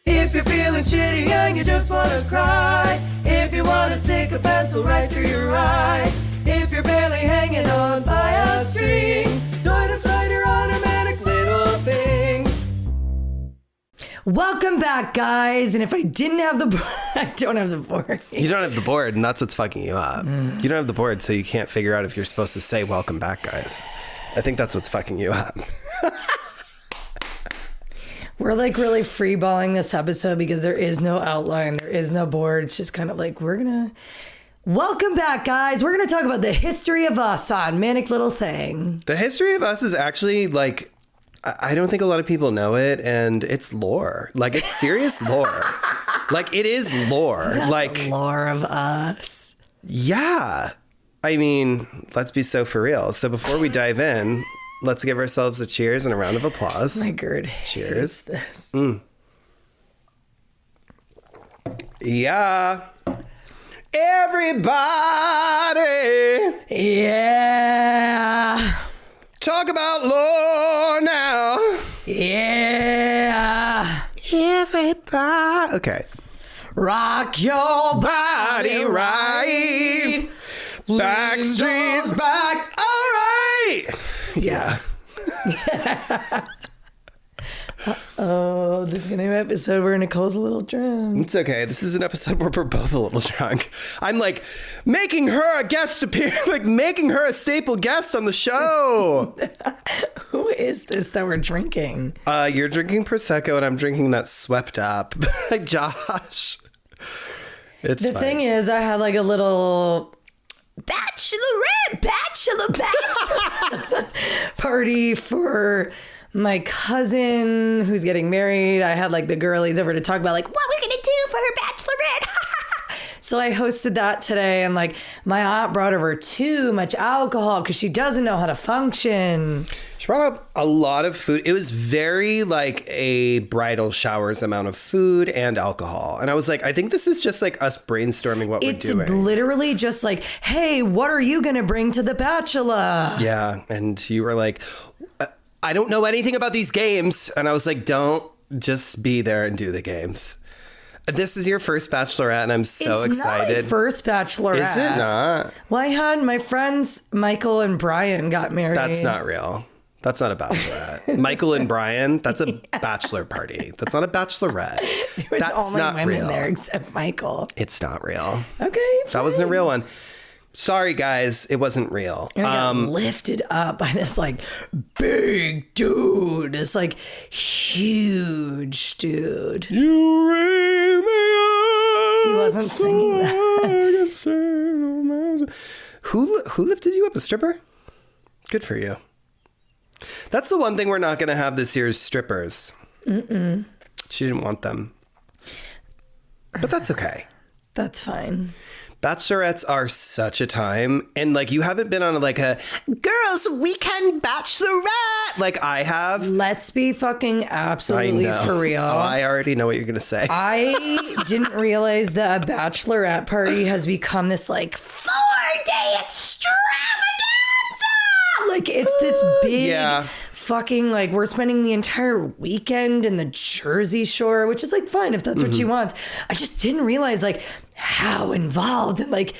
If you're feeling shitty and you just wanna cry, if you wanna stick a pencil right through your eye, if you're barely hanging on by a string, join us right here on a Manic Little Thing. Welcome back, guys. And if I didn't have the board, I don't have the board. You don't have the board, and that's what's fucking you up. You don't have the board, so you can't figure out if you're supposed to say welcome back, guys. I think that's what's fucking you up. We're like really freeballing this episode because there is no outline. There is no board. It's just kind of like, welcome back, guys. We're going to talk about the history of us on Manic Little Thing. The history of us is actually like, I don't think a lot of people know it, and it's lore. Like, it's serious lore. Like, it is lore. Like, the lore of us. Yeah. I mean, let's be so for real. So before we dive in, let's give ourselves a cheers and a round of applause. My God. Cheers. This. Yeah. Everybody. Yeah. Talk about lore now. Yeah. Everybody. Okay. Rock your body right. Backstreet's back. All right. Yeah. Oh, this is gonna be an episode where Nicole's a little drunk. It's okay. This is an episode where we're both a little drunk. I'm like making her a guest appear, like making her a staple guest on the show. Who is this that we're drinking? You're drinking Prosecco and I'm drinking that Swept Up by Josh. It's the fine. thing is, I had like a little bachelor party for my cousin who's getting married. I had like the girlies over to talk about like what we're gonna do for her bachelorette. So I hosted that today, and like my aunt brought over too much alcohol because she doesn't know how to function. She brought up a lot of food. It was very like a bridal showers amount of food and alcohol. And I was like, I think this is just like us brainstorming what we're doing. It's literally just like, hey, what are you going to bring to the bachelor? Yeah. And you were like, I don't know anything about these games. And I was like, don't just be there and do the games. This is your first bachelorette, and I'm so excited. It's not my first bachelorette. Is it not? Well, I had my friends Michael and Brian got married. That's not real. That's not a bachelorette. Michael and Brian, that's a bachelor party. That's not a bachelorette. That's all not women real. There except Michael. It's not real. Okay, fine. That wasn't a real one. Sorry, guys. It wasn't real. And I got lifted up by this like big dude. This like huge dude. You raise me up. He wasn't singing that. Who lifted you up? A stripper? Good for you. That's the one thing we're not going to have this year is strippers. Mm-mm. She didn't want them. But that's okay. That's fine. Bachelorettes are such a time. And like, you haven't been on like a girls weekend bachelorette like I have. Let's be fucking absolutely for real. Oh, I already know what you're going to say. I didn't realize that a bachelorette party has become this like 4-day extravaganza. Like it's this big fucking like we're spending the entire weekend in the Jersey Shore, which is like fine if that's what she wants. I just didn't realize like how involved and like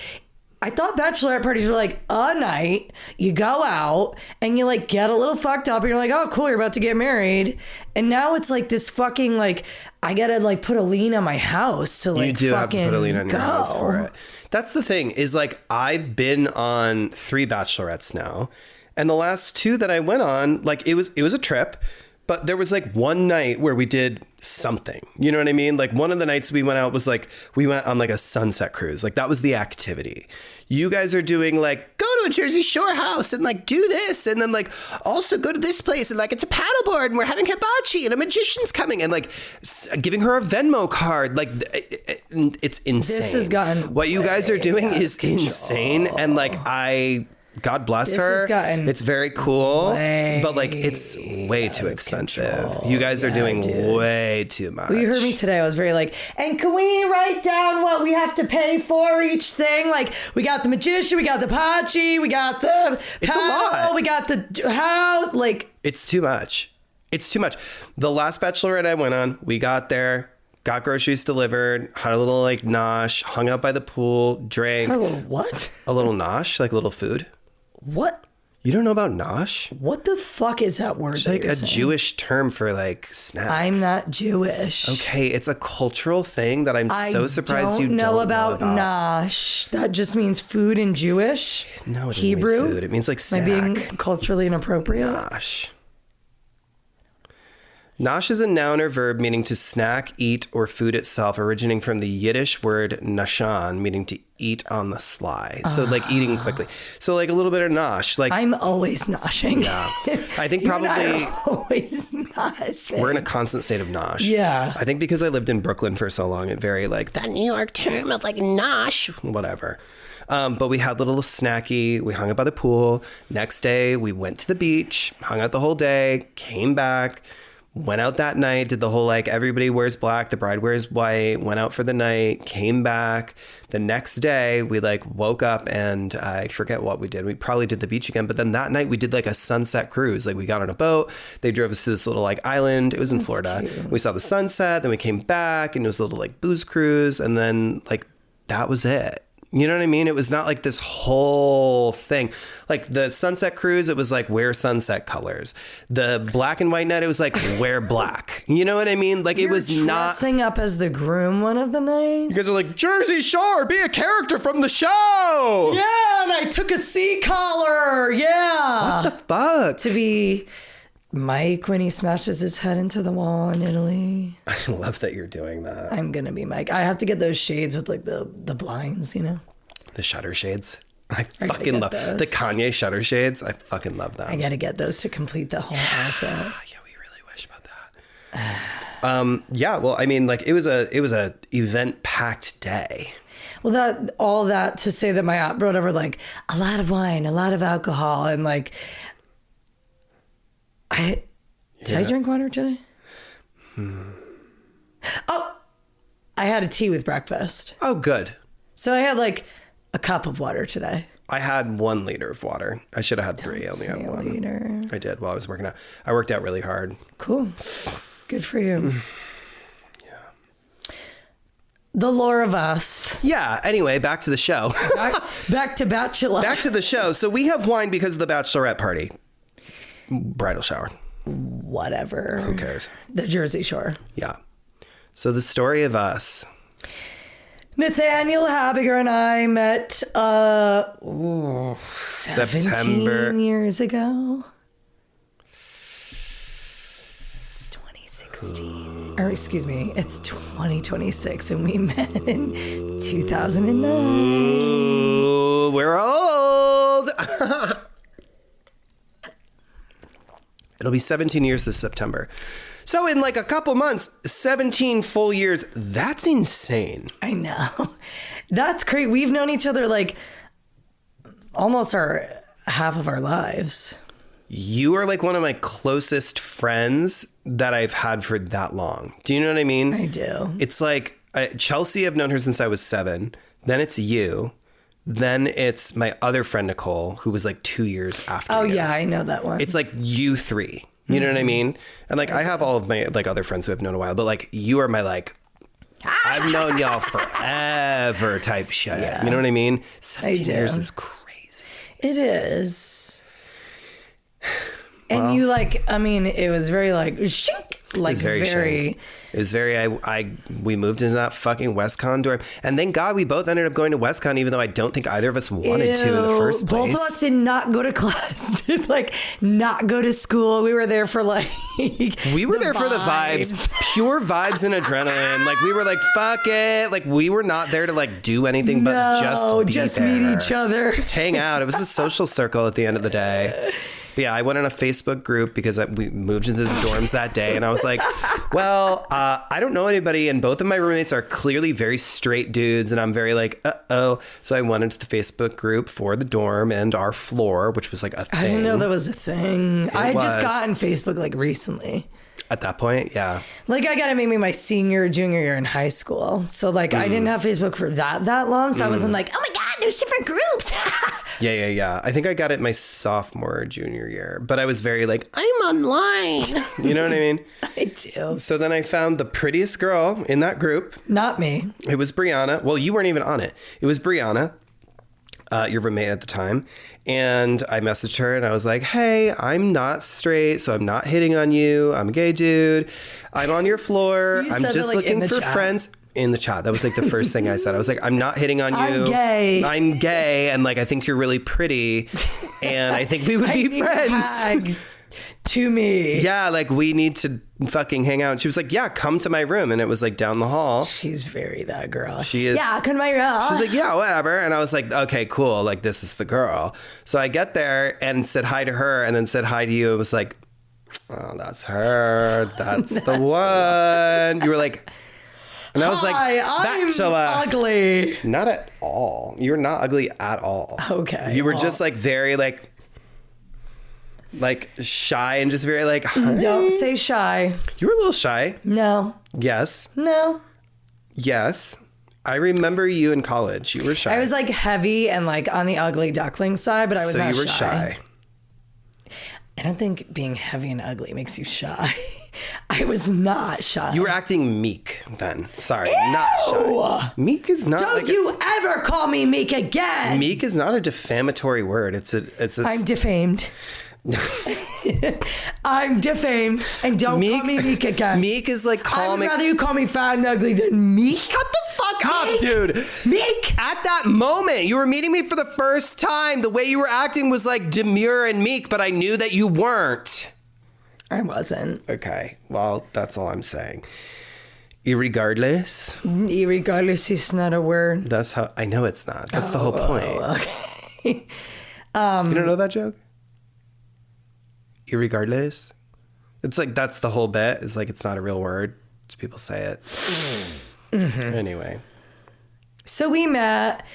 I thought bachelorette parties were like a night, you go out and you like get a little fucked up and you're like, oh cool, you're about to get married. And now it's like this fucking like I gotta like put a lien on my house to like you do have to put a lien on your house for it. That's the thing is like I've been on 3 bachelorettes now. And the last 2 that I went on, like it was a trip, but there was like one night where we did something. You know what I mean? Like one of the nights we went out was like we went on like a sunset cruise. Like that was the activity. You guys are doing like go to a Jersey Shore house and like do this and then like also go to this place and like it's a paddleboard and we're having hibachi and a magician's coming and like giving her a Venmo card. Like it's insane. This has gotten what you guys are doing is insane and like God bless her. It's very cool, but like it's way too expensive. You guys are doing way too much. Well, you heard me today. I was very like, and can we write down what we have to pay for each thing? Like we got the magician, we got the pachi, we got the it's a lot. We got the house. Like it's too much. It's too much. The last bachelorette I went on, we got there. got groceries delivered, had a little like nosh, hung out by the pool, drank. A little what? A little nosh, like a little food. What? You don't know about nosh? What the fuck is that word? It's like a Jewish term for like snack. I'm not Jewish. Okay, it's a cultural thing that I'm so surprised you don't know about. Nosh. That just means food in Jewish. No, it doesn't Hebrew. mean food. It means like snack. Am I being culturally inappropriate? Nosh. Nosh is a noun or verb meaning to snack, eat, or food itself, originating from the Yiddish word nashan, meaning to eat on the sly. So like eating quickly. So like a little bit of nosh. Like I'm always noshing. Yeah. I think You and I probably are always noshing. we're in a constant state of nosh. Yeah. I think because I lived in Brooklyn for so long, it very like that New York term of like nosh, whatever. But we had a little snacky. We hung out by the pool. Next day, we went to the beach, hung out the whole day, came back. Went out that night, did the whole like everybody wears black, the bride wears white, went out for the night, came back. The next day we like woke up and I forget what we did. We probably did the beach again, but then that night we did like a sunset cruise. Like we got on a boat, they drove us to this little like island. It was in Florida. Cute. We saw the sunset, then we came back and it was a little like booze cruise and then like that was it. You know what I mean? It was not like this whole thing. Like the sunset cruise, it was like wear sunset colors. The black and white night, it was like wear black. You know what I mean? Like it was not dressing up as the groom one of the nights. You guys are like, Jersey Shore, be a character from the show. Yeah, and I took a sea collar. Yeah. What the fuck? To be Mike when he smashes his head into the wall in Italy. I love that you're doing that. I'm gonna be Mike. I have to get those shades with like the blinds, you know. The shutter shades. I gotta fucking get love those. the Kanye shutter shades. I fucking love them. I gotta get those to complete the whole outfit. Yeah, we really wish about that. Yeah, well, I mean, like it was a event packed day. Well, all that to say that my aunt brought over like a lot of wine, a lot of alcohol, and like did I drink water today? Oh, I had a tea with breakfast. Oh, good. So I had like a cup of water today. I had 1 liter of water. I should have had 3. I only had 1. Liter. I did while I was working out. I worked out really hard. Cool. Good for you. Yeah. The lore of us. Yeah. Anyway, back to the show. Back to Bachelor. Back to the show. So we have wine because of the bachelorette party. Bridal shower. Whatever. Who cares? The Jersey Shore. Yeah. So the story of us. Nathaniel Habiger and I met September 17 years ago. It's 2016. Or excuse me, it's 2026 and we met in 2009. Ooh, we're old. It'll be 17 years this September. So in like a couple months, 17 full years, that's insane. I know. That's great. We've known each other like almost half of our lives. You are like one of my closest friends that I've had for that long. Do you know what I mean? I do. It's like Chelsea, I've known her since I was 7. Then it's you. Then it's my other friend, Nicole, who was like 2 years after Oh, you. yeah, I know that one. It's like you 3. You know what I mean? And like I have all of my like other friends who I've known a while, but like you are my like I've known y'all forever type shit. Yeah. You know what I mean? 17 years is crazy. It is. And you like, I mean, it was very like, shink, like very. It was very, we moved into that fucking WestCon dorm. And thank God we both ended up going to WestCon, even though I don't think either of us wanted to in the first place. Both of us did not go to class, did like not go to school. We were there for like, we were there for the vibes, pure vibes and adrenaline. Like we were like, fuck it. Like we were not there to like do anything but just be there. Meet each other. Just hang out. It was a social circle at the end of the day. But yeah, I went in a Facebook group because we moved into the dorms that day. And I was like, well, I don't know anybody. And both of my roommates are clearly very straight dudes. And I'm very like, uh-oh. So I went into the Facebook group for the dorm and our floor, which was like a thing. I didn't know that was a thing. I had just was. gotten Facebook like recently. At that point, yeah. Like, I got it maybe my senior, junior year in high school. So, like, I didn't have Facebook for that long. So I wasn't like, oh my God, there's different groups. Yeah. I think I got it my sophomore, junior year. But I was very like, I'm online. You know what I mean? I do. So then I found the prettiest girl in that group. Not me. It was Brianna. Well, you weren't even on it. It was Brianna, your roommate at the time. And I messaged her and I was like, hey, I'm not straight, so I'm not hitting on you. I'm a gay dude. I'm on your floor. You I'm said just that, like, looking in the for chat. friends. In the chat. That was like the first thing I said. I was like, I'm not hitting on you. I'm gay. I'm gay. And like, I think you're really pretty. And I think we would be friends. Tag to me. Yeah, like we need to fucking hang out. And she was like, yeah, come to my room. And it was like down the hall. She's very that girl. She is. Yeah, come to my room. She's like, yeah, whatever. And I was like, okay, cool. Like, this is the girl. So I get there and said hi to her and then said hi to you. It was like, oh, that's her. That's the one. You were like, and I was like, I'm Bachelor. ugly. Not at all. You're not ugly at all. Okay. You were just like very like shy and just very like, hi. Don't say shy. You were a little shy. No. Yes. No. Yes. I remember you in college. You were shy. I was like heavy and like on the ugly duckling side, but I was so not you were shy. I don't think being heavy and ugly makes you shy. I was not shy. You were acting meek then. Sorry, not shy. Meek is not. Don't like you ever call me meek again. Meek is not a defamatory word. It's a. I'm defamed. I'm defamed, and don't call me meek again. Meek is like calming. I'd rather you call me fat and ugly than meek. Shut the fuck up, dude. Meek. At that moment, you were meeting me for the first time. The way you were acting was like demure and meek, but I knew that you weren't. I wasn't. Okay, well, that's all I'm saying. Irregardless. Irregardless is not a word. That's how I know it's not. That's the whole point. Okay. You don't know that joke? Irregardless. It's like that's the whole bit. It's like it's not a real word. Just people say it. Mm-hmm. Anyway. So we met,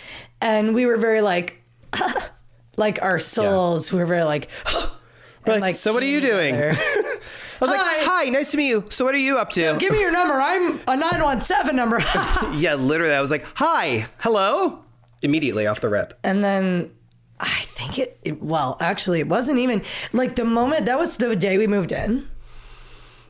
and we were very like, like our souls. We were very like. And like, so what are you doing? I was like, hi, nice to meet you. So what are you up to? So give me your number. I'm a 917 number. Yeah, literally. I was like, hi, hello. Immediately off the rip. And then I think well, actually, it wasn't even like the moment. That was the day we moved in.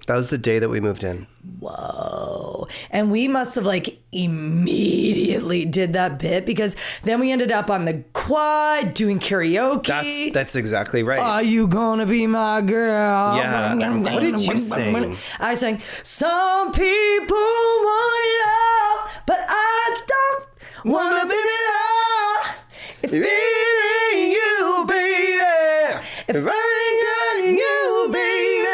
That was the day that we moved in. Whoa. And we must have like immediately did that bit because then we ended up on the quad doing karaoke. That's exactly right. Are you gonna be my girl? Yeah. What did you sing? I sang, some people want it all, but I don't want to live it all. If it ain't you, baby. If I ain't got you, baby.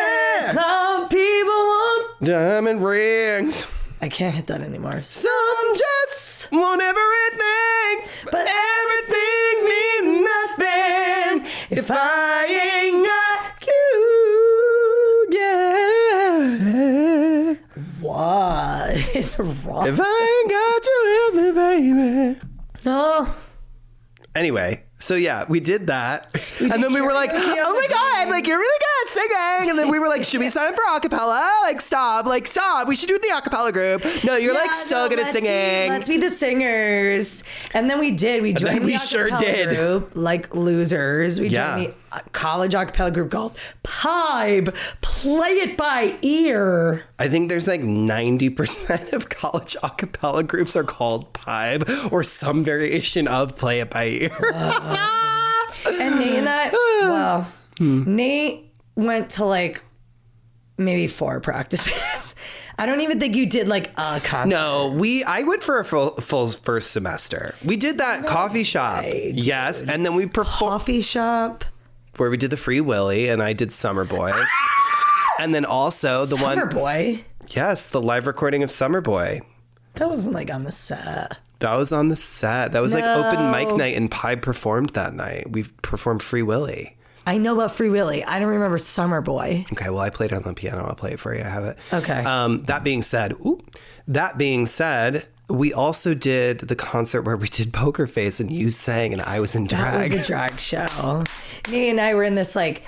Some people want diamond rings. I can't hit that anymore. Some just want everything, but everything means nothing if I ain't got you. Yeah. What is wrong? If I ain't got you with me, baby. No. Anyway, so yeah, we did that. And then we were like, oh my God, like, you're really good at singing. And then we were like, should we sign up for acapella? Like, stop. We should do the acapella group. No, you're so good at singing. Let's be the singers. And then we did. We joined the acapella group like losers. We joined the college acapella group called Pibe. Play it by ear. I think there's like 90% of college acapella groups are called Pibe or some variation of Play It by Ear. And Nate and I, Nate went to like maybe 4 practices. I don't even think you did like a concert. No, I went for a full first semester. We did that coffee shop. Yes, and then we performed. Coffee shop? Where we did the Free Willy and I did Summer Boy. And then also the one. Summer Boy? Yes, the live recording of Summer Boy. That wasn't like on the set. That was on the set. That was like open mic night and Pibe performed that night. We performed Free Willy. I know about Free Willy. I don't remember Summer Boy. Okay, well, I played it on the piano. I'll play it for you. I have it. Okay. That being said, we also did the concert where we did Poker Face and you sang and I was in drag. That was a drag show. Nate and I were in this like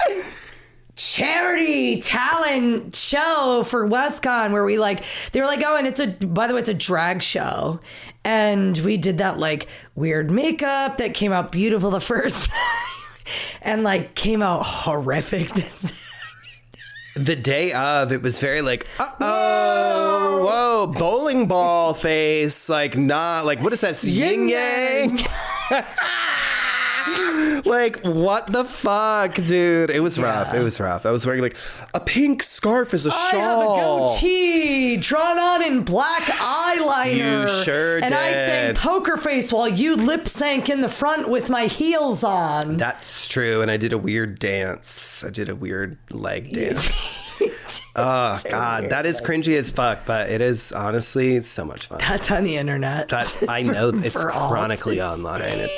charity talent show for WestCon where we like, they were like, oh, and by the way, it's a drag show. And we did that like weird makeup that came out beautiful the first time and like came out horrific this The day of, it was very like, whoa, bowling ball face, like not like, what is that? Yin yang. Like, what the fuck, dude? It was rough. It was rough. I was wearing like a pink scarf as a shawl. I have a goatee drawn on in black eyeliner. You sure and did. I sang Poker Face while you lip sank in the front with my heels on. That's true. And I did a weird dance. I did a weird leg dance. Oh, God. That is cringy as fuck, but it is honestly so much fun. That's on the internet. I know it's chronically online.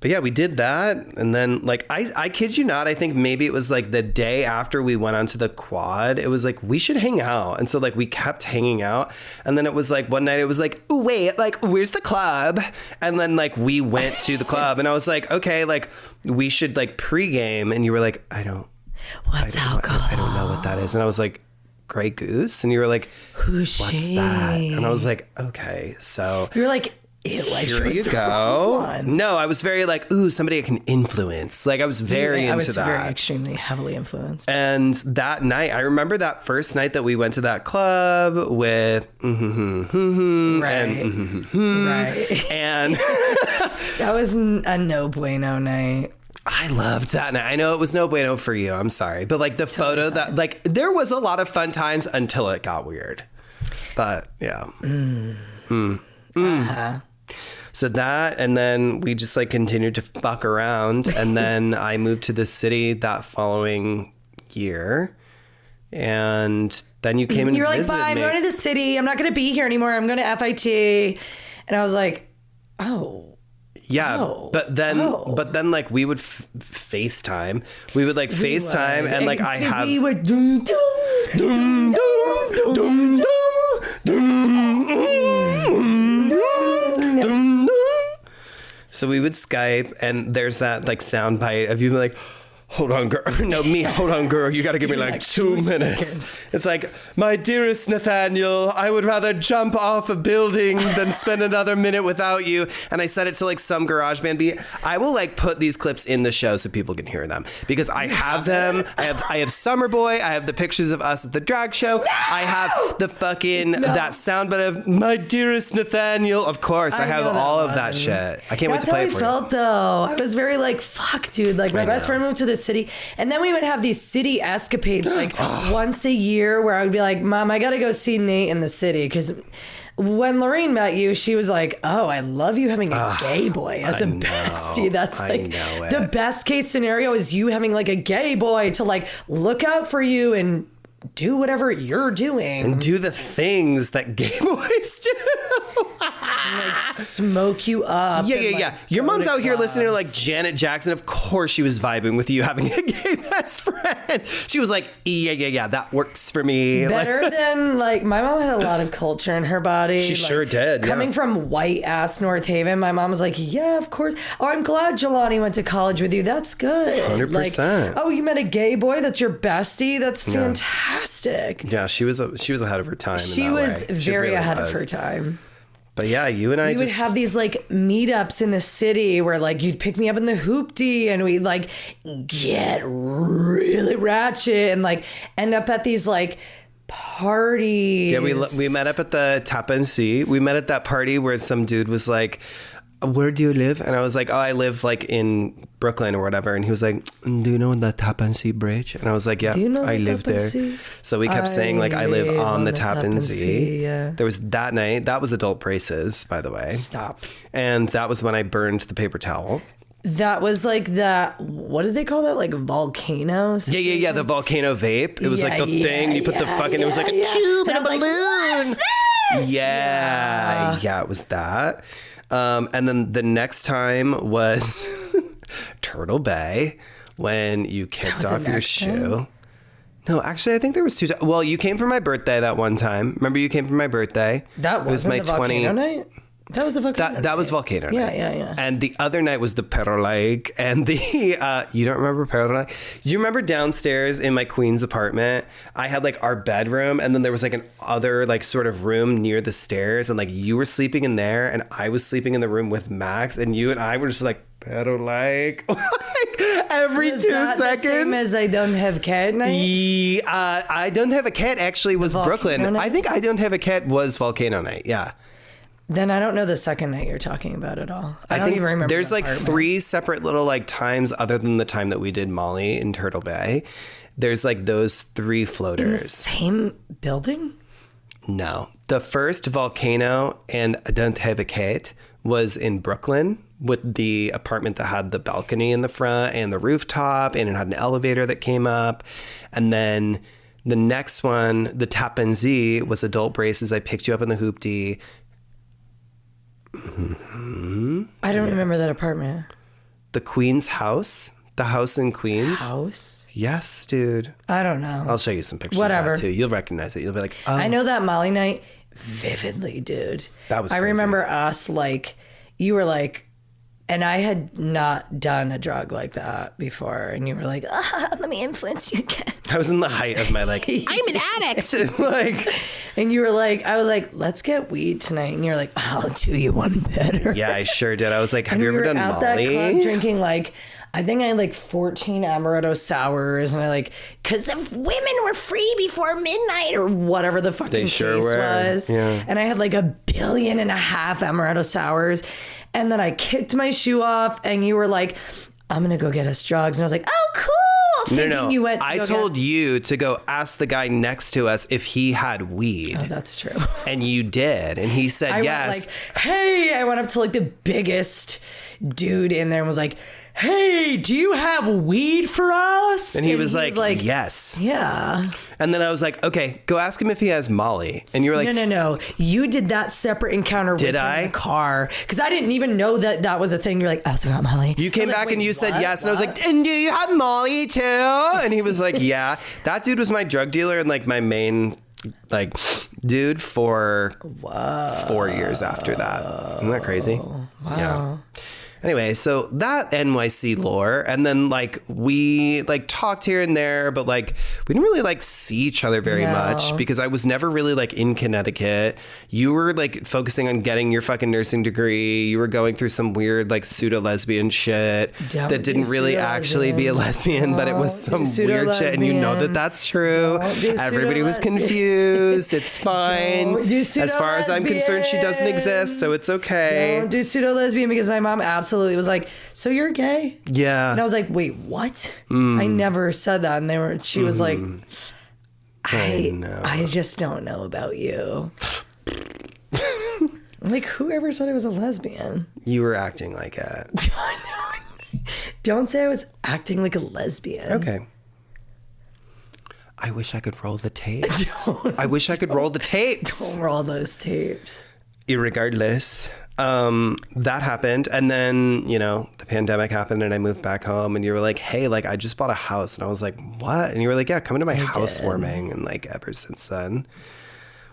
But yeah, we did that. And then like, I kid you not, I think maybe it was like the day after we went onto the quad, it was like, we should hang out. And so like we kept hanging out. And then it was like one night it was like, ooh, wait, like, where's the club? And then like we went to the club and I was like, okay, like we should like pregame. And you were like, What's alcohol? I don't know what that is. And I was like, Grey Goose. And you were like, who's what's she? that? And I was like, okay, so. You're like, ew, like here you go. No, I was very like, ooh, somebody I can influence. Like I was very into that. Very extremely heavily influenced. And that night, I remember that first night that we went to that club with right. And that was a no bueno night. I loved that night. I know it was no bueno for you. I'm sorry. But like the photo that like there was a lot of fun times until it got weird. But yeah. Uh-huh. So that, and then we just like continued to fuck around. And then I moved to the city that following year. And then you came and you were like, visited bye, I'm me. going to the city. I'm not going to be here anymore. I'm going to FIT. And I was like, oh. Yeah, Oh. but then like we would FaceTime. We would like FaceTime and like I have we would doom, doom, doom, So we would Skype and there's that like sound bite of you like, hold on, girl. No, me, hold on, girl. You got to give me like 2 minutes. It's like, my dearest Nathaniel, I would rather jump off a building than spend another minute without you. And I said it to like some GarageBand beat. I will like put these clips in the show so people can hear them because I have them. I have Summer Boy. I have the pictures of us at the drag show. No! I have the fucking, that sound bite of my dearest Nathaniel. Of course, I have all of that shit. I can't wait to play it for you. That's how I felt though. I was very like, fuck, dude. Like my best friend moved to the city, and then we would have these city escapades like once a year where I would be like, Mom, I gotta go see Nate in the city, because when Lorraine met you, she was like, oh, I love you having a gay boy as a bestie. That's like the best case scenario is you having like a gay boy to like look out for you and do whatever you're doing and do the things that gay boys do. like smoke you up. Yeah. Your mom's out here listening to like Janet Jackson. Of course she was vibing with you having a gay best friend. She was like, yeah, that works for me. Better than like, my mom had a lot of culture in her body. She sure did. Coming from white ass North Haven, my mom was like, yeah, of course. Oh, I'm glad Jelani went to college with you. That's good. 100%. Like, oh, you met a gay boy that's your bestie? That's fantastic. Yeah, she was ahead of her time. She was very ahead of her time. But yeah, you and I would have these like meetups in the city where like you'd pick me up in the hoopty and we'd like get really ratchet and like end up at these like parties. Yeah, we met up at the Tapa & See. We met at that party where some dude was like, where do you live? And I was like, oh, I live like in Brooklyn or whatever. And he was like, do you know the Tapa & See bridge? And I was like, yeah, I live there. So we kept saying like, I live on the Tapa & See. Yeah. There was that night. That was adult braces, by the way. Stop. And that was when I burned the paper towel. That was like that, what did they call that? Like volcano? Yeah. The volcano vape. It was like the thing. You put the fucking, it was like a tube and a balloon. Like, what's this? Yeah, it was that. And then the next time was Turtle Bay when you kicked off your shoe. No, actually, I think there was 2 times. Well, you came for my birthday that one time. Remember you came for my birthday? That wasn't the volcano night? That was the volcano. That was volcano night. Yeah. And the other night was the Perro Lake. And the you don't remember Perro Lake? Do you remember downstairs in my Queens apartment? I had like our bedroom, and then there was like an other like sort of room near the stairs, and like you were sleeping in there, and I was sleeping in the room with Max, and you and I were just like Perro Lake, like every Was 2 that seconds. The same as I don't have cat night? I don't have a cat actually was Brooklyn. Night? I think I don't have a cat was volcano night. Yeah. Then I don't know the second night you're talking about at all. I don't think even remember. There's like 3 separate little like times other than the time that we did Molly in Turtle Bay. There's like those 3 floaters. In the same building? No. The first volcano and I don't have a cat was in Brooklyn with the apartment that had the balcony in the front and the rooftop, and it had an elevator that came up. And then the next one, the Tappan Z, was adult braces. I picked you up in the hoopty. Mm-hmm. I don't remember that apartment. The Queens house. The house in Queens. House? Yes, dude. I don't know. I'll show you some pictures Whatever. of that too. You'll recognize it. You'll be like, oh. I know that Molly night vividly, dude. That was I crazy. remember us like, you were like, and I had not done a drug like that before. And you were like, let me influence you again. I was in the height of my like, I'm an addict. Like, and you were like, I was like, let's get weed tonight. And you're like, I'll do you one better. yeah, I sure did. I was like, have And you we ever were done out that Molly? club drinking like, I think I had like 14 amaretto sours, and I like, because women were free before midnight or whatever the fucking They sure case were. was. Yeah. And I had like 1.5 billion amaretto sours. And then I kicked my shoe off, and you were like, I'm going to go get us drugs. And I was like, oh, cool. No. You went to I go told you to go ask the guy next to us if he had weed. Oh, that's true. And you did. And he said I yes. went like, hey, I went up to like the biggest dude in there and was like, hey, do you have weed for us? and he was like, yes. Yeah. And then I was like, okay, go ask him if he has Molly. And you were like, No. You did that separate encounter with him in the car. Because I didn't even know that was a thing. You're like, I also got Molly. you came I was back like, and you wait, said what? yes. And I was like, and do you have Molly too? And he was like, yeah. That dude was my drug dealer and like my main like dude for 4 years after that. Isn't that crazy? Wow. Yeah. Anyway, so that NYC lore, and then like we like talked here and there, but like we didn't really like see each other very much because I was never really like in Connecticut. You were like focusing on getting your fucking nursing degree. You were going through some weird like pseudo lesbian shit that didn't really actually be a lesbian, but it was some weird shit. And you know that that's true. Everybody was confused. It's fine. As far as I'm concerned, she doesn't exist, so it's okay. Don't do pseudo lesbian because my mom absolutely was like, so you're gay? Yeah. And I was like, wait, what? I never said that. And she was like, I just don't know about you. I'm like, whoever said I was a lesbian? You were acting like it. Don't say I was acting like a lesbian. Okay. I wish I could roll the tapes. I wish I could roll the tapes. Don't roll those tapes. Irregardless, that happened. And then, you know, the pandemic happened and I moved back home and you were like, hey, like I just bought a house. And I was like, what? And you were like, yeah, come into my housewarming. And like ever since then,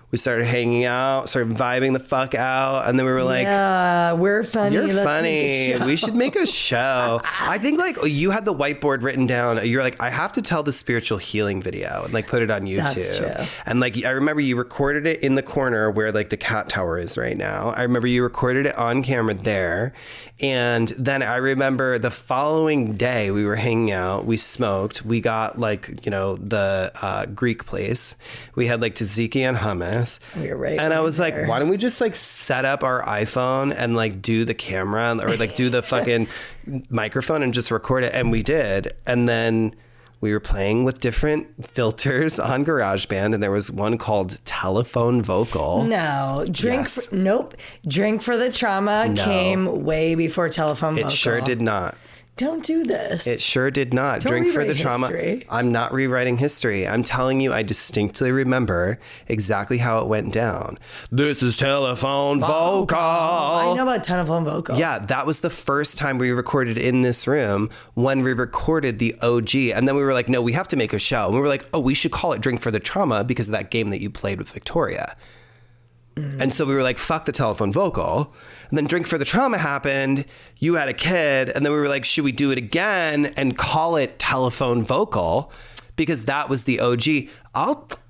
we started hanging out, started vibing the fuck out. And then we were like, yeah, we're funny. you're Let's funny. make a show. We should make a show. I think like you had the whiteboard written down. You're like, I have to tell the spiritual healing video and like put it on YouTube. That's true. And like, I remember you recorded it in the corner where like the cat tower is right now. I remember you recorded it on camera there. And then I remember the following day we were hanging out, we smoked, we got like, you know, the Greek place. We had like tzatziki and hummus. We were right and I was there. like, why don't we just like set up our iPhone and like do the camera or like do the fucking microphone and just record it? And we did. And then we were playing with different filters on GarageBand, and there was one called Telephone Vocal. No, Yes. Nope. Drink for the Trauma came way before Telephone Vocal. It sure did not. Don't do this. It sure did not. Don't Drink for the rewrite Trauma. history. I'm not rewriting history. I'm telling you, I distinctly remember exactly how it went down. This is Telephone Vocal. I know about Telephone Vocal. Yeah, that was the first time we recorded in this room when we recorded the OG. And then we were like, no, we have to make a show. And we were like, oh, we should call it Drink for the Trauma because of that game that you played with Victoria. And so we were like, fuck the telephone vocal. And then Drink for the Trauma happened. You had a kid. And then we were like, should we do it again and call it telephone vocal? Because that was the OG.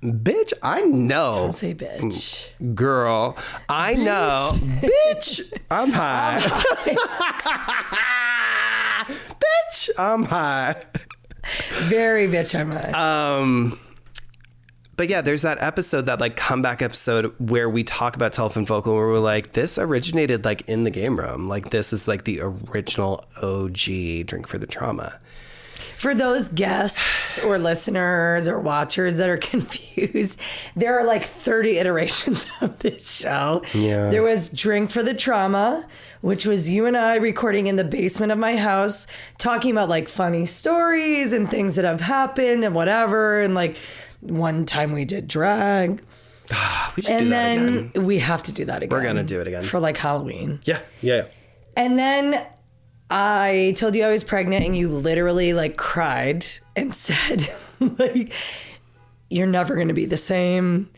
Bitch, I know. Don't say bitch. Girl, I know. Bitch, I'm high. Bitch, I'm high. Very bitch, I'm high. But yeah, there's that episode, that like comeback episode where we talk about telephone vocal, where we're like, this originated like in the game room. Like this is like the original OG Drink for the Trauma. For those guests or listeners or watchers that are confused, there are like 30 iterations of this show. Yeah. There was Drink for the Trauma, which was you and I recording in the basement of my house, talking about like funny stories and things that have happened and whatever. And like one time we did drag. We should do that again. We have to do that again. We're going to do it again. For like Halloween. Yeah. And then I told you I was pregnant and you literally like cried and said like, you're never going to be the same.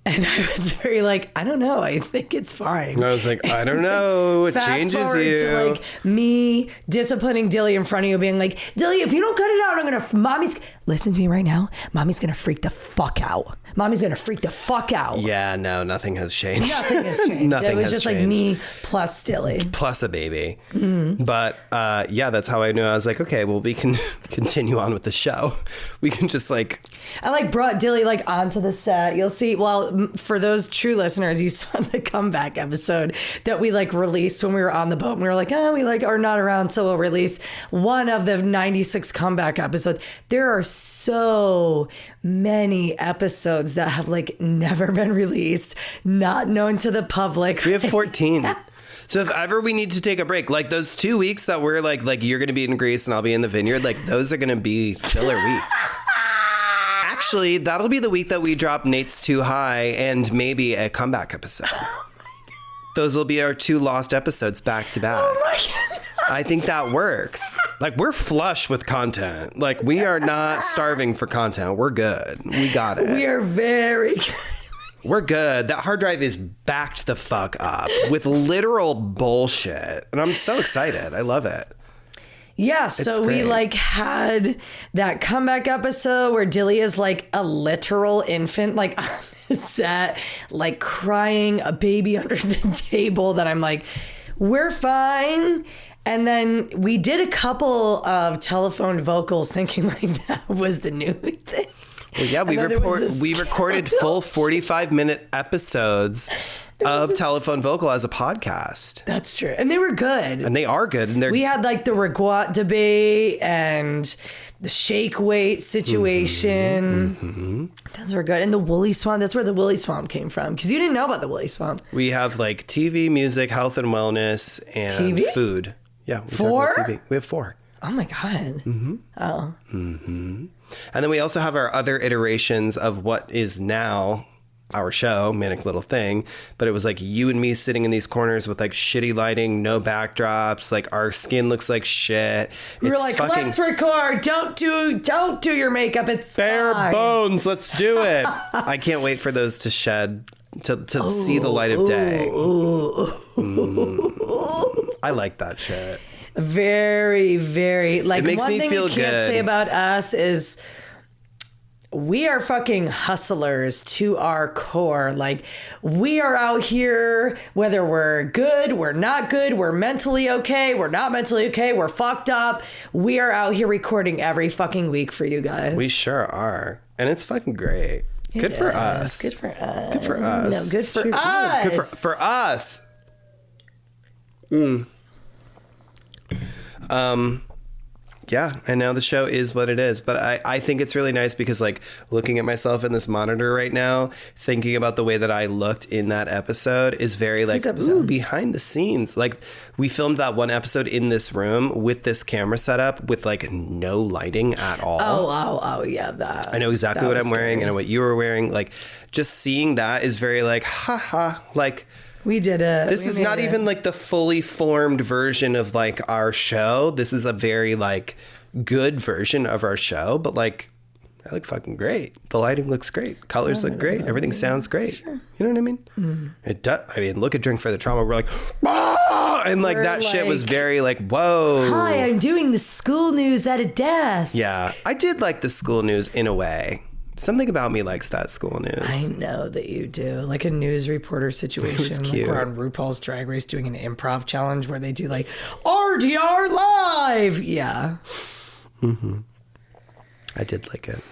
And I was very like, I don't know. I think it's fine. And I was like, I don't know. It changes you. To like me disciplining Dilly in front of you, being like, Dilly, if you don't cut it out, I'm going to, mommy's, listen to me right now. Mommy's going to freak the fuck out. Mommy's going to freak the fuck out. Yeah, no, nothing has changed. Nothing has changed. It was just changed. Like me plus Dilly. Plus a baby. Mm-hmm. But yeah, that's how I knew. I was like, okay, well, we can continue on with the show. We can just like... I like brought Dilly like onto the set. You'll see, well, for those true listeners, you saw the comeback episode that we like released when we were on the boat. And we were like, we like are not around, so we'll release one of the 96 comeback episodes. There are so many episodes that have like never been released, not known to the public. We have 14. So if ever we need to take a break, like those 2 weeks that we're like you're going to be in Greece and I'll be in the vineyard, like those are going to be filler weeks. Actually, that'll be the week that we drop Nate's Too High and maybe a comeback episode. Those will be our 2 lost episodes back to back. Oh my God. I think that works. Like, we're flush with content. Like, we are not starving for content. We're good. We got it. We are very good. We're good. That hard drive is backed the fuck up with literal bullshit. And I'm so excited. I love it. Yeah, so we like had that comeback episode where Dilly is like a literal infant, like on the set, like crying a baby under the table that I'm like, we're fine. And then we did a couple of telephone vocals thinking like that was the new thing. Well, yeah, we recorded full 45-minute episodes of telephone vocal as a podcast. That's true. And they were good. And they are good. And we had like the reguat debate and the shake weight situation. Mm-hmm. Those were good. And the woolly swamp, that's where the woolly swamp came from. Because you didn't know about the woolly swamp. We have like TV, music, health and wellness, and TV? Food. Yeah. 4? TV. We have 4. Oh my God. Mm-hmm. Oh. Mm-hmm. And then we also have our other iterations of what is now our show, Manic Little Thing. But it was like you and me sitting in these corners with like shitty lighting, no backdrops. Like our skin looks like shit. We were like, let's record. Don't do your makeup. It's bare fine. bones. Let's do it. I can't wait for those to shed, to see the light of day. I like that shit. Very, very. Like, it makes one me thing feel you can't say about us is we are fucking hustlers to our core. Like, we are out here, whether we're good, we're not good, we're mentally okay, we're not mentally okay, we're fucked up. We are out here recording every fucking week for you guys. We sure are. And it's fucking great. Good for us. Good for us. Good for us. No, good for us. Good for us. Yeah, and now the show is what it is. But I think it's really nice because, like, looking at myself in this monitor right now, thinking about the way that I looked in that episode is very, like, ooh, behind the scenes. Like, we filmed that one episode in this room with this camera setup with, like, no lighting at all. Oh, yeah, that. I know exactly what I'm wearing. I know what you were wearing. Like, just seeing that is very, like, haha, like... We did it. This is not even like the fully formed version of like our show. This is a very like good version of our show, but like I look fucking great. The lighting looks great. Colors look great. Everything sounds great. Sure. You know what I mean? It does. I mean, look at Drink for the Trauma. We're like, ah! And like that shit was very like, whoa. Hi, I'm doing the school news at a desk. Yeah, I did like the school news in a way. Something about me likes that school news. I know that you do. Like a news reporter situation. It was cute. Like we're on RuPaul's Drag Race doing an improv challenge where they do like RDR Live. Yeah. Mm-hmm. I did like it.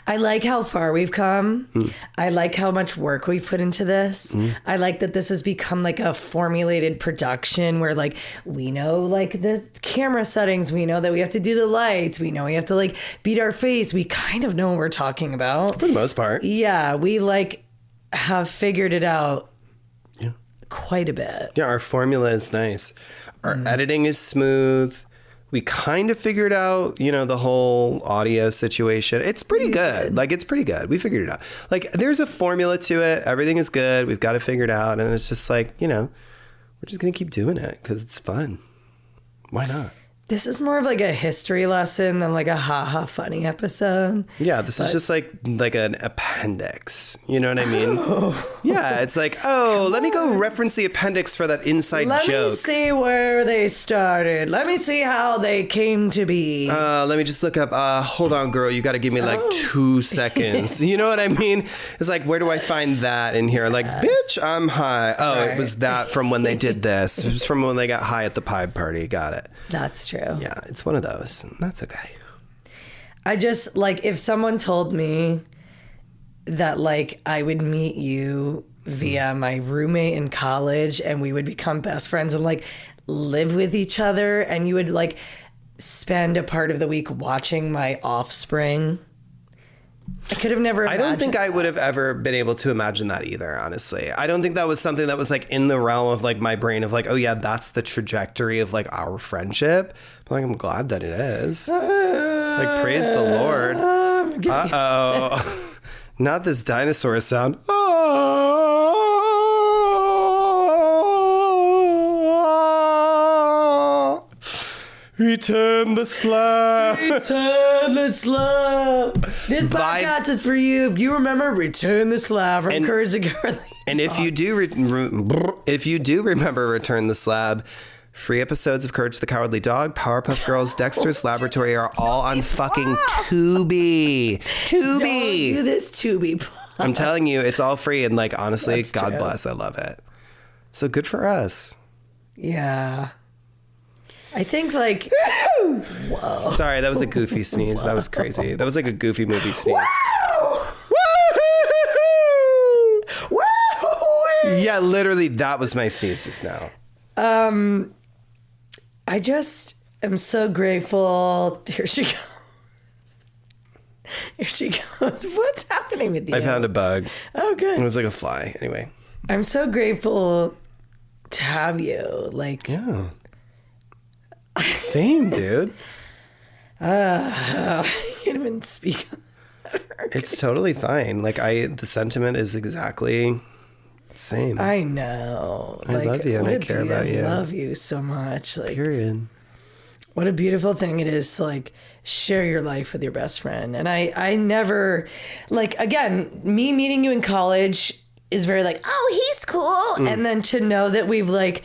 I like how far we've come. I like how much work we've put into this. I like that this has become like a formulated production where like we know like the camera settings. We know that we have to do the lights. We know we have to like beat our face. We kind of know what we're talking about. For the most part. Yeah. We like have figured it out quite a bit. Yeah. Our formula is nice. Our editing is smooth. We kind of figured out, you know, the whole audio situation. It's pretty good. Like, it's pretty good. We figured it out. Like, there's a formula to it. Everything is good. We've got it figured out. And it's just like, you know, we're just going to keep doing it because it's fun. Why not? This is more of like a history lesson than like a haha funny episode. Yeah, this is just like an appendix. You know what I mean? Yeah, it's like, let me go reference the appendix for that inside joke. Let me see where they started. Let me see how they came to be. Let me just look up. Hold on, girl. You got to give me like 2 seconds. You know what I mean? It's like, where do I find that in here? Like, bitch, I'm high. Oh, right. It was that from when they did this. It was from when they got high at the Pied Party. Got it. That's true. Yeah, it's one of those. That's okay. I just, like, if someone told me that, like, I would meet you via my roommate in college and we would become best friends and, like, live with each other and you would, like, spend a part of the week watching my offspring, I could have never imagined. I don't think I would have ever been able to imagine that either, honestly. I don't think that was something that was like in the realm of like my brain of like, oh yeah, that's the trajectory of like our friendship. But like, I'm glad that it is. Like, praise the Lord. Uh-oh. Not this dinosaur sound. Return the slab. Return the slab. This podcast is for you. If you remember, Return the Slab from Courage the Cowardly. And if you do remember Return the Slab, free episodes of Courage the Cowardly Dog, Powerpuff Girls, Dexter's Laboratory are all on fucking Tubi. Don't do this, Tubi. I'm telling you, it's all free. And like, honestly, that's God bless. I love it. So good for us. Yeah. I think like, whoa. Sorry, that was a goofy sneeze. That was crazy. That was like a goofy movie sneeze. Yeah, literally, that was my sneeze just now. I just am so grateful. Here she goes. Here she goes. What's happening with you? I found a bug. Oh, good. It was like a fly. Anyway. I'm so grateful to have you. Like, yeah. Same, dude. I can't even speak. It's totally fine. Like, the sentiment is exactly the same. I know. I love you and I care about you. I love you so much. Like, period. What a beautiful thing it is to like share your life with your best friend. And I never, like, again, me meeting you in college is very like, oh, he's cool. And then to know that we've like,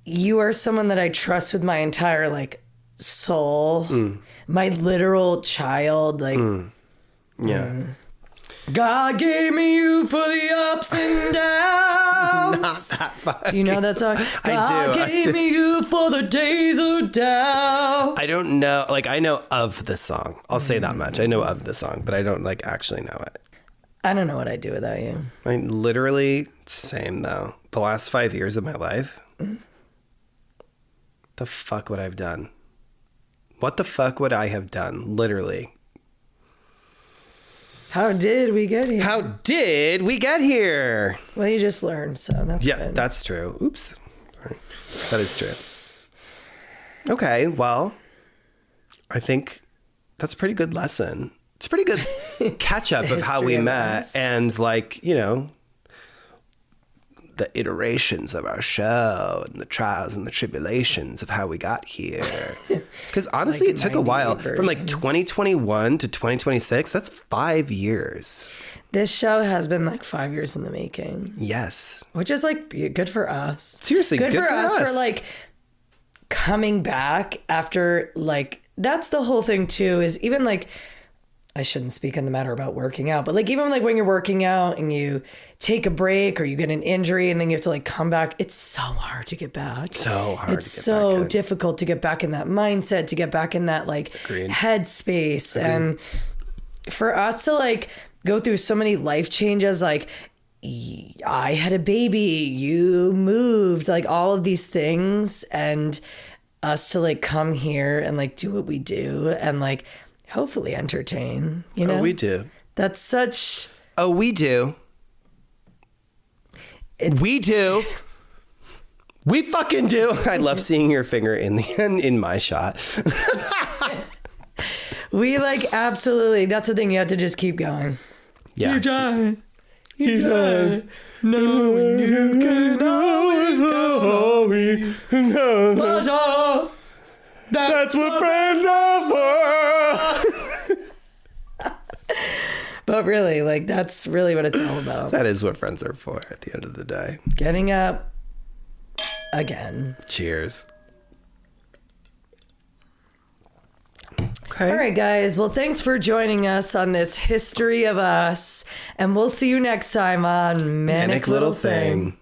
you are someone that I trust with my entire like soul, my literal child. Like, yeah. God gave me you for the ups and downs. Not that fucking. Do you know that song? I do. God gave me you for the days of doubt. I don't know. Like, I know of the song. I'll say that much. I know of the song, but I don't like actually know it. I don't know what I'd do without you. I literally, same though. The last 5 years of my life. The fuck would I have done? What the fuck would I have done? Literally. How did we get here? How did we get here? Well, you just learned, so that's good. That's true. Oops. All right. That is true. Okay, well, I think that's a pretty good lesson. It's a pretty good catch up of how we met and like, you know, the iterations of our show and the trials and the tribulations of how we got here. Because honestly, Like it took a while. versions. From like 2021 to 2026, that's 5 years. This show has been like 5 years in the making. Yes. Which is like good for us. Seriously, good for us for like coming back after like, that's the whole thing too, is even like, I shouldn't speak on the matter about working out, but like even like when you're working out and you take a break or you get an injury and then you have to like come back, it's so hard to get back. So hard It's to get so back in. difficult to get back in that mindset, to get back in that like headspace. And for us to like go through so many life changes, like I had a baby, you moved, like all of these things, and us to like come here and like do what we do and like hopefully entertain, you know? Oh, we do. That's such... Oh, we do. We do. We fucking do. I love seeing your finger in my shot. We like absolutely, that's the thing, you have to just keep going. Yeah. You try. Knowing you can always go. That's what friends are for. But really, like, that's really what it's all about. That is what friends are for at the end of the day. Getting up again. Cheers. Okay. All right, guys. Well, thanks for joining us on this history of us. And we'll see you next time on Manic Little Thing.